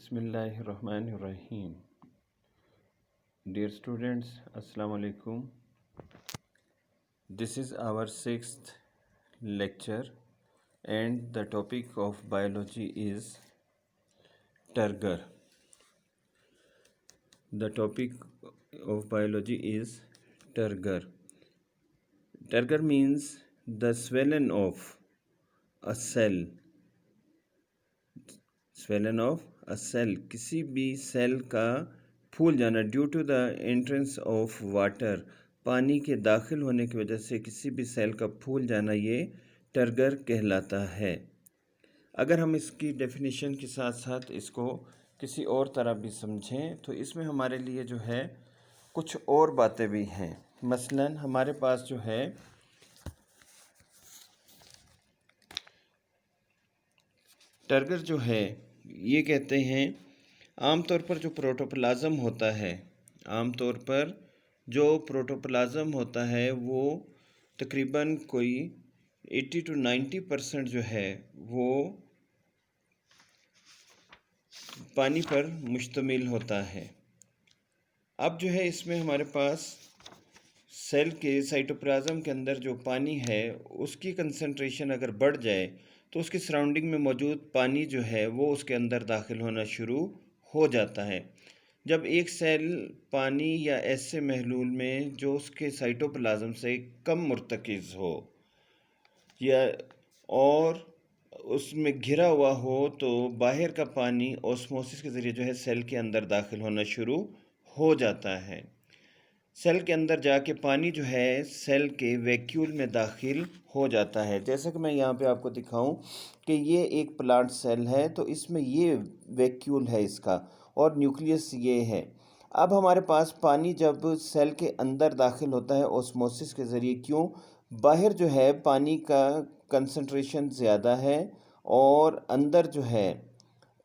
Bismillahirrahmanirrahim. Dear students, Assalamu alaikum. This is our sixth lecture and the topic of biology is turgor. The topic of biology is turgor. Turgor means the swelling of a cell. Swelling of a cell, किसी भी cell का फूल जाना due to the entrance of water, पानी के दाखिल होने की वजह से किसी भी सेल का फूल जाना ये टर्गर कहलाता है। अगर हम इसकी डेफिनेशन के साथ साथ इसको किसी और तरह भी समझें तो इसमें हमारे लिए जो है कुछ और बातें भी हैं। मसलन हमारे पास जो है टर्गर जो है ये कहते हैं आमतौर पर जो प्रोटोप्लाज्म होता है, आमतौर पर जो प्रोटोप्लाज्म होता है वो तकरीबन कोई 80 to 90% जो है वो पानी पर मुश्तमिल होता है। अब जो है इसमें हमारे पास सेल के साइटोप्लाज्म के अंदर जो पानी है उसकी कंसंट्रेशन अगर बढ़ जाए तो उसकी सराउंडिंग में मौजूद पानी जो है वो उसके अंदर दाखिल होना शुरू हो जाता है। जब एक सेल पानी या ऐसे महलूल में जो उसके साइटोप्लाज्म से कम मुर्तकिज़ हो या और उसमें घिरा हुआ हो तो बाहर का पानी ऑस्मोसिस के ज़रिए जो है सेल के अंदर दाखिल होना शुरू हो जाता है। सेल के अंदर जाके पानी जो है सेल के वैक्यूल में दाखिल हो जाता है। जैसा कि मैं यहाँ पे आपको दिखाऊं कि ये एक प्लांट सेल है तो इसमें ये वैक्यूल है इसका और न्यूक्लियस ये है। अब हमारे पास पानी जब सेल के अंदर दाखिल होता है ऑस्मोसिस के ज़रिए, क्यों बाहर जो है पानी का कंसंट्रेशन ज़्यादा है और अंदर जो है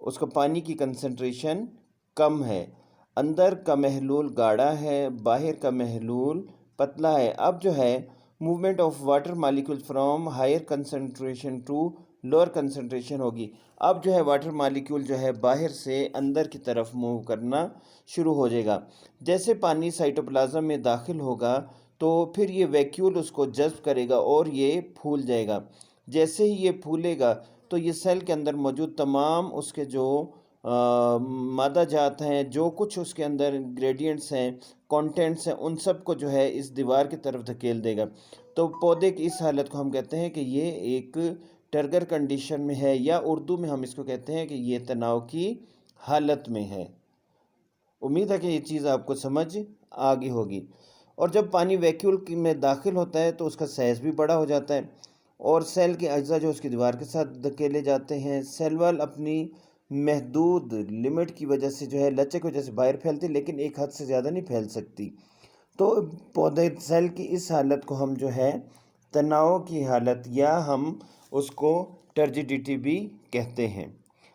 उसका पानी की कंसंट्रेशन कम है। अंदर का महलूल गाढ़ा है, बाहर का महलूल पतला है। अब जो है movement of water molecule from higher concentration to lower concentration होगी। अब जो है वाटर मालिक्यूल जो है बाहर से अंदर की तरफ मूव करना शुरू हो जाएगा। जैसे पानी साइटोप्लाज्म में दाखिल होगा तो फिर ये वैक्यूल उसको जज़्ब करेगा और ये फूल जाएगा। जैसे ही ये फूलेगा तो ये सेल के अंदर मौजूद तमाम उसके जो मादा जात हैं, जो कुछ उसके अंदर इंग्रेडिएंट्स हैं, कंटेंट्स हैं, उन सब को जो है इस दीवार की तरफ धकेल देगा। तो पौधे की इस हालत को हम कहते हैं कि ये एक टर्गर कंडीशन में है, या उर्दू में हम इसको कहते हैं कि ये तनाव की हालत में है। उम्मीद है कि ये चीज़ आपको समझ आ गई होगी। और जब पानी वैक्यूल में दाखिल होता है तो उसका साइज़ भी बड़ा हो जाता है और सेल के अज्जा जो उसकी दीवार के साथ धकेले जाते हैं। सेल वॉल अपनी महदूद लिमिट की वजह से जो है लचक की वजह से बाहर फैलती, लेकिन एक हद से ज़्यादा नहीं फैल सकती। तो पौधे सेल की इस हालत को हम जो है तनाव की हालत या हम उसको टर्जिडिटी भी कहते हैं।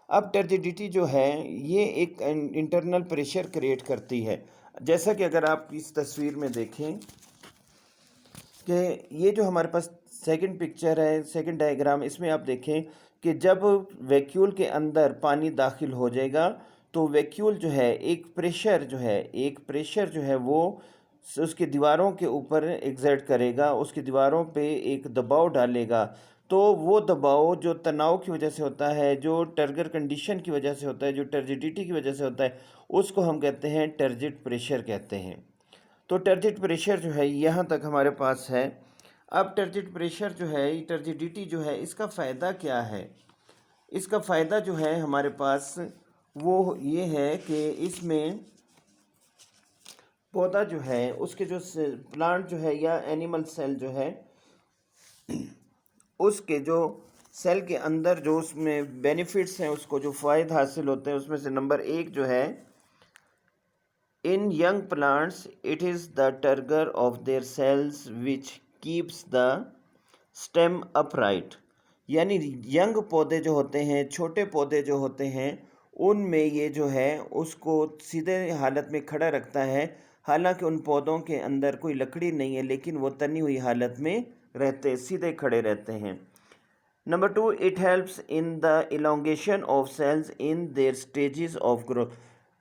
अब टर्जिडिटी जो है ये एक इंटरनल प्रेशर क्रिएट करती है। जैसा कि अगर आप इस तस्वीर में देखें कि ये जो हमारे पास सेकंड पिक्चर है, सेकंड डायग्राम, इसमें आप देखें कि जब वैक्यूल के अंदर पानी दाखिल हो जाएगा तो वैक्यूल जो है एक प्रेशर जो है वो उसकी दीवारों के ऊपर एग्जर्ट करेगा, उसकी दीवारों पे एक दबाव डालेगा। तो वो दबाव जो तनाव की वजह से होता है, जो टर्गर कंडीशन की वजह से होता है, जो टर्जिडिटी की वजह से होता है, उसको हम कहते हैं टर्जिड प्रेशर कहते हैं। तो टर्जिड प्रेशर जो है यहाँ तक हमारे पास है। अब टर्जिड प्रेशर जो है, टर्जिडिटी जो है, इसका फ़ायदा क्या है? इसका फ़ायदा जो है हमारे पास वो ये है कि इसमें पौधा जो है उसके जो प्लांट जो है या एनिमल सेल जो है उसके जो सेल के अंदर जो उसमें बेनिफिट्स हैं, उसको जो फ़ायदे हासिल होते हैं, उसमें से नंबर एक जो है, in young plants it is the turgor of their cells which keeps the stem upright. यानी यंग पौधे जो होते हैं, छोटे पौधे जो होते हैं, उनमें ये जो है उसको सीधे हालत में खड़ा रखता है। हालांकि उन पौधों के अंदर कोई लकड़ी नहीं है लेकिन वो तनी हुई हालत में रहते, सीधे खड़े रहते हैं। Number 2, it helps in the elongation of cells in their stages of growth.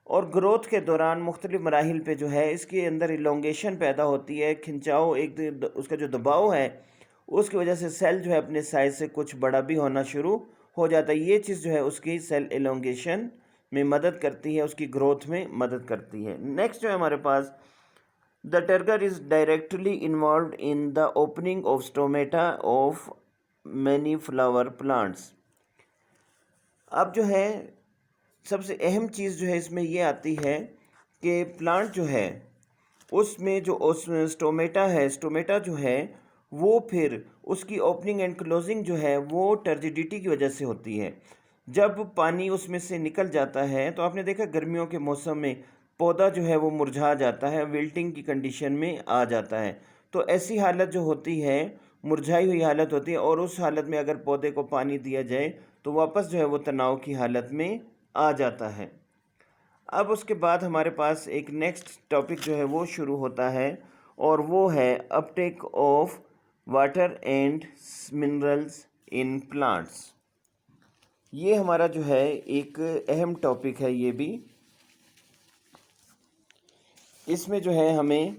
और ग्रोथ के दौरान मुख्तलिफ मराहिल पे जो है इसके अंदर इलोंगेशन पैदा होती है, खिंचाव, एक उसका जो दबाव है उसकी वजह से सेल जो है अपने साइज से कुछ बड़ा भी होना शुरू हो जाता है। ये चीज़ जो है उसकी सेल इलोंगेशन में मदद करती है, उसकी ग्रोथ में मदद करती है। नेक्स्ट जो है हमारे पास, the turgor is directly involve in the opening of stomata of many flower plants. अब जो है सबसे अहम चीज़ जो है इसमें ये आती है कि प्लांट जो है उसमें जो उस स्टोमेटा है, स्टोमेटा जो है वो फिर उसकी ओपनिंग एंड क्लोजिंग जो है वो टर्जिडिटी की वजह से होती है। जब पानी उसमें से निकल जाता है तो आपने देखा गर्मियों के मौसम में पौधा जो है वो मुरझा जाता है, विल्टिंग की कंडीशन में आ जाता है। तो ऐसी हालत जो होती है, मुरझाई हुई हालत होती है, और उस हालत में अगर पौधे को पानी दिया जाए तो वापस जो है वो तनाव की हालत में आ जाता है। अब उसके बाद हमारे पास एक नेक्स्ट टॉपिक जो है वो शुरू होता है और वो है Uptake of water and minerals in plants. ये हमारा जो है एक अहम टॉपिक है। ये भी इसमें जो है हमें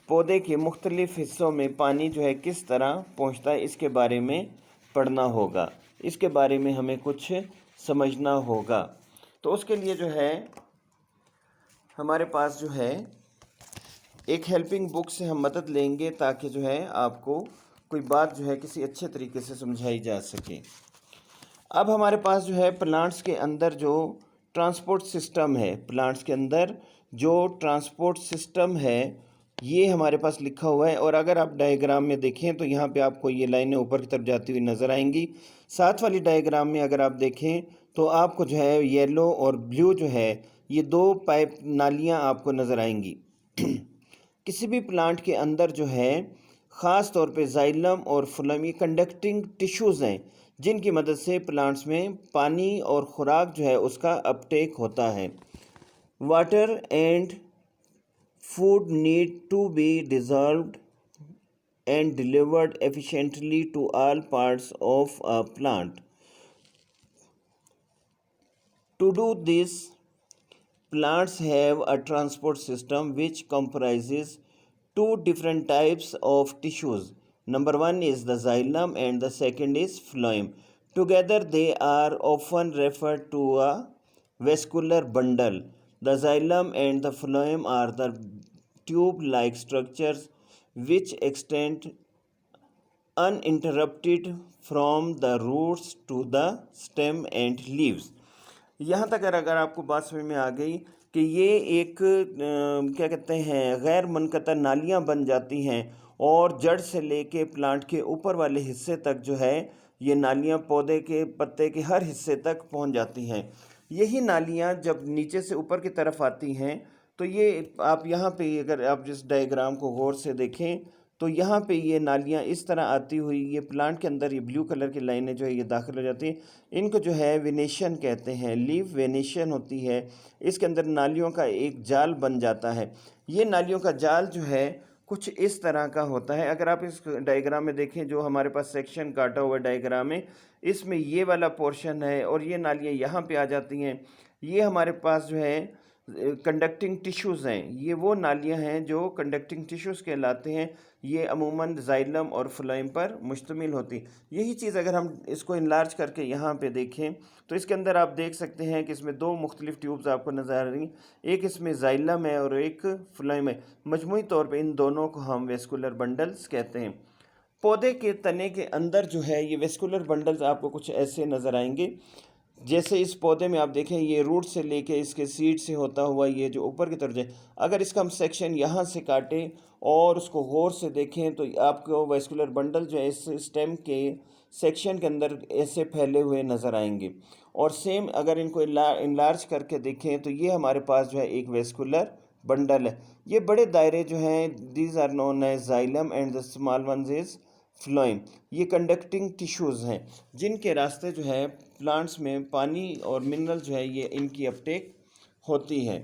पौधे के मुख्तलिफ़ हिस्सों में पानी जो है किस तरह पहुंचता है इसके बारे में पढ़ना होगा, इसके बारे में हमें कुछ समझना होगा। तो उसके लिए जो है हमारे पास जो है एक हेल्पिंग बुक से हम मदद लेंगे ताकि जो है आपको कोई बात जो है किसी अच्छे तरीके से समझाई जा सके। अब हमारे पास जो है प्लांट्स के अंदर जो ट्रांसपोर्ट सिस्टम है, प्लांट्स के अंदर जो ट्रांसपोर्ट सिस्टम है ये हमारे पास लिखा हुआ है। और अगर आप डायग्राम में देखें तो यहाँ पे आपको ये लाइनें ऊपर की तरफ जाती हुई नज़र आएंगी। साथ वाली डायग्राम में अगर आप देखें तो आपको जो है येलो और ब्लू जो है ये दो पाइप नालियाँ आपको नज़र आएंगी। किसी भी प्लांट के अंदर जो है ख़ास तौर पे जाइलम और फ्लोएम ये कंडक्टिंग टिश्यूज़ हैं जिनकी मदद से प्लांट्स में पानी और खुराक जो है उसका अपटेक होता है। Water and food need to be dissolved and delivered efficiently to all parts of a plant. To do this, plants have a transport system which comprises two different types of tissues. Number one is the xylem and the second is phloem. Together they are often referred to a vascular bundle. The xylem and the phloem are the tube-like structures which extend uninterrupted from the roots to the stem and leaves. यहाँ तक अगर आपको बात समझ में आ गई कि ये एक क्या कहते हैं गैर मुनक़ता नालियाँ बन जाती हैं और जड़ से लेके प्लांट के ऊपर वाले हिस्से तक जो है ये नालियाँ पौधे के पत्ते के हर हिस्से तक पहुँच जाती हैं। यही नालियाँ जब नीचे से ऊपर की तरफ आती हैं तो ये आप यहाँ पे अगर आप जिस डायग्राम को गौर से देखें तो यहाँ पे ये नालियाँ इस तरह आती हुई ये प्लांट के अंदर ये ब्लू कलर की लाइनें जो है ये दाखिल हो जाती हैं। इनको जो है वेनेशन कहते हैं, लीफ वेनेशन होती है। इसके अंदर नालियों का एक जाल बन जाता है। ये नालियों का जाल जो है कुछ इस तरह का होता है। अगर आप इस डायग्राम में देखें जो हमारे पास सेक्शन काटा हुआ डायग्राम है इसमें ये वाला पोर्शन है और ये नालियाँ यहाँ पे आ जाती हैं। ये हमारे पास जो है कंडक्टिंग टिश्यूज़ हैं। ये वो नालियाँ हैं जो कंडक्टिंग टिश्यूज़ कहलाते हैं। ये अमूमन जाइलम और फ्लोएम पर मुश्तमिल होती। यही चीज़ अगर हम इसको इनलार्ज करके यहाँ पे देखें तो इसके अंदर आप देख सकते हैं कि इसमें दो मुख्तलिफ ट्यूब्स आपको नज़र आ रही हैं। एक इसमें जाइलम है और एक फ्लोएम है। मजमूई तौर पे इन दोनों को हम वेस्कुलर बंडल्स कहते हैं। पौधे के तने के अंदर जो है ये वेस्कुलर बंडल्स आपको कुछ ऐसे नज़र आएंगे। जैसे इस पौधे में आप देखें ये रूट से लेके इसके सीड से होता हुआ ये जो ऊपर की तरफ जाए, अगर इसका हम सेक्शन यहाँ से काटें और उसको गौर से देखें तो आपको वेस्कुलर बंडल जो है इस स्टेम के सेक्शन के अंदर ऐसे फैले हुए नज़र आएंगे। और सेम अगर इनको इनलार्ज करके देखें तो ये हमारे पास जो है एक वेस्कुलर बंडल है। ये बड़े दायरे जो हैं these are known as xylem and the small ones is phloem. ये कंडक्टिंग टिश्यूज़ हैं जिनके रास्ते जो है प्लांट्स में पानी और मिनरल जो है ये इनकी अपटेक होती है।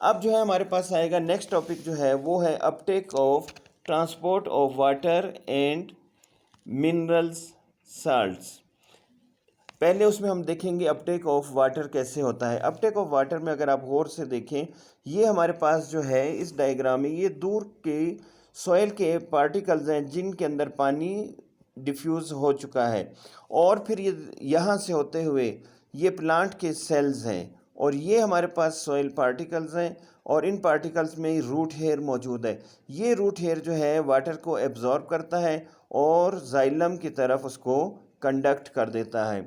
अब जो है हमारे पास आएगा नेक्स्ट टॉपिक जो है वो है Uptake of transport of water and minerals salts. पहले उसमें हम देखेंगे अपटेक ऑफ वाटर कैसे होता है। अपटेक ऑफ वाटर में अगर आप गौर से देखें, ये हमारे पास जो है इस डायग्राम में ये दूर के सॉइल के पार्टिकल्स हैं जिनके अंदर पानी डिफ्यूज़ हो चुका है, और फिर ये यहाँ से होते हुए ये प्लांट के सेल्स हैं, और ये हमारे पास सॉइल पार्टिकल्स हैं, और इन पार्टिकल्स में रूट हेयर मौजूद है। ये रूट हेयर जो है वाटर को एब्जॉर्ब करता है और जाइलम की तरफ उसको कंडक्ट कर देता है।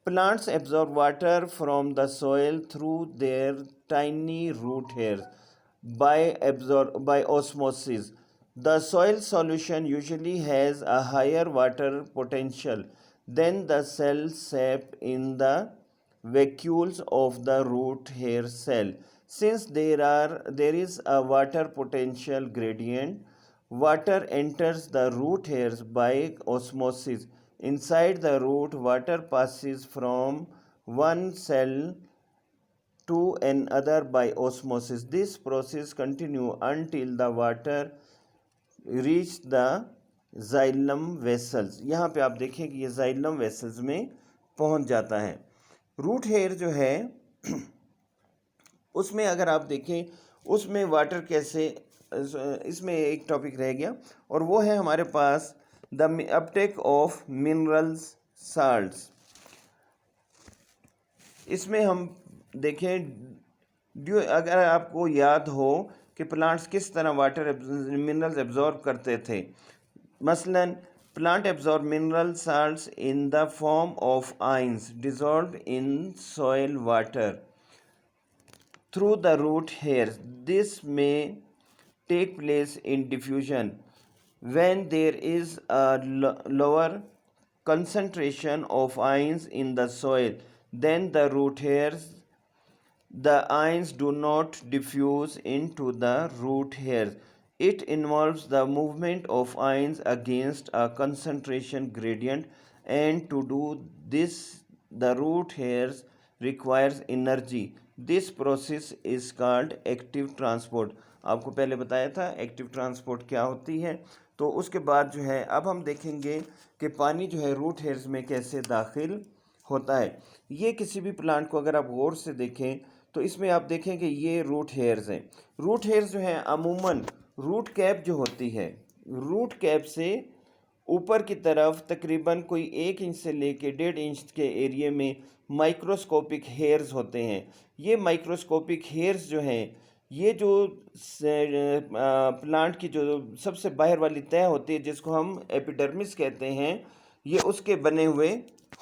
Plants absorb water from the soil through their tiny root hairs by osmosis. The soil solution usually has a higher water potential than the cell sap in the vacuoles of the root hair cell. Since there is a water potential gradient, water enters the root hairs by osmosis. Inside the root, water passes from one cell to another by osmosis. This process continues until the water reach the xylem vessels. यहाँ पे आप देखें कि ये xylem vessels में पहुँच जाता है। रूट हेयर जो है उसमें अगर आप देखें उसमें वाटर कैसे, इसमें एक टॉपिक रह गया, और वो है हमारे पास the uptake of minerals salts. इसमें हम देखें अगर आपको याद हो कि प्लांट्स किस तरह वाटर मिनरल्स एब्जॉर्ब करते थे। मसलन plant absorb mineral salts in the form of ions dissolved in soil water through the root hairs. This may take place in diffusion when there is a lower concentration of ions in the soil than the root hairs. The ions do not diffuse into the root hairs. It involves the movement of ions against a concentration gradient, and to do this the root hairs requires energy. This process is called active transport. आपको पहले बताया था active transport क्या होती है। तो उसके बाद जो है अब हम देखेंगे कि पानी जो है रूट हेयर्स में कैसे दाखिल होता है। ये किसी भी प्लांट को अगर आप गौर से देखें तो इसमें आप देखें कि ये रूट हेयर्स हैं। रूट हेयर्स जो हैं अमूमन रूट कैप जो होती है, रूट कैप से ऊपर की तरफ तकरीबन कोई 1 इंच से लेके 1.5 इंच के एरिया में माइक्रोस्कोपिक हेयर्स होते हैं। ये माइक्रोस्कोपिक हेयर्स जो हैं ये जो प्लांट की जो सबसे बाहर वाली तह होती है जिसको हम एपिडर्मिस कहते हैं, ये उसके बने हुए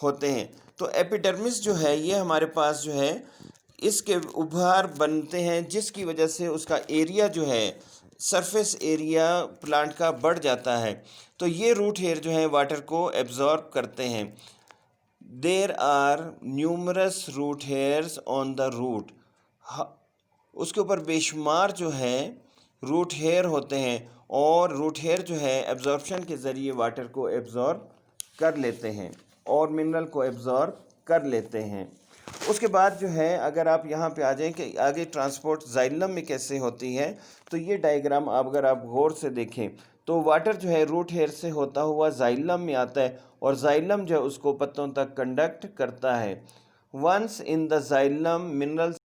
होते हैं। तो एपिडर्मिस जो है ये हमारे पास जो है इसके उभार बनते हैं जिसकी वजह से उसका एरिया जो है सरफेस एरिया प्लांट का बढ़ जाता है। तो ये रूट हेयर जो है वाटर को एब्जॉर्ब करते हैं। There are numerous root hairs on the root. उसके ऊपर बेशुमार जो है रूट हेयर होते हैं, और रूट हेयर जो है एब्जॉर्प्शन के ज़रिए वाटर को एब्जॉर्ब कर लेते हैं और मिनरल को एब्जॉर्ब कर लेते हैं। उसके बाद जो है अगर आप यहाँ पे आ जाएं कि आगे ट्रांसपोर्ट जाइलम में कैसे होती है, तो ये डायग्राम अगर आप गौर से देखें तो वाटर जो है रूट हेयर से होता हुआ जाइलम में आता है, और जाइलम जो है उसको पत्तों तक कंडक्ट करता है। Once in the xylem minerals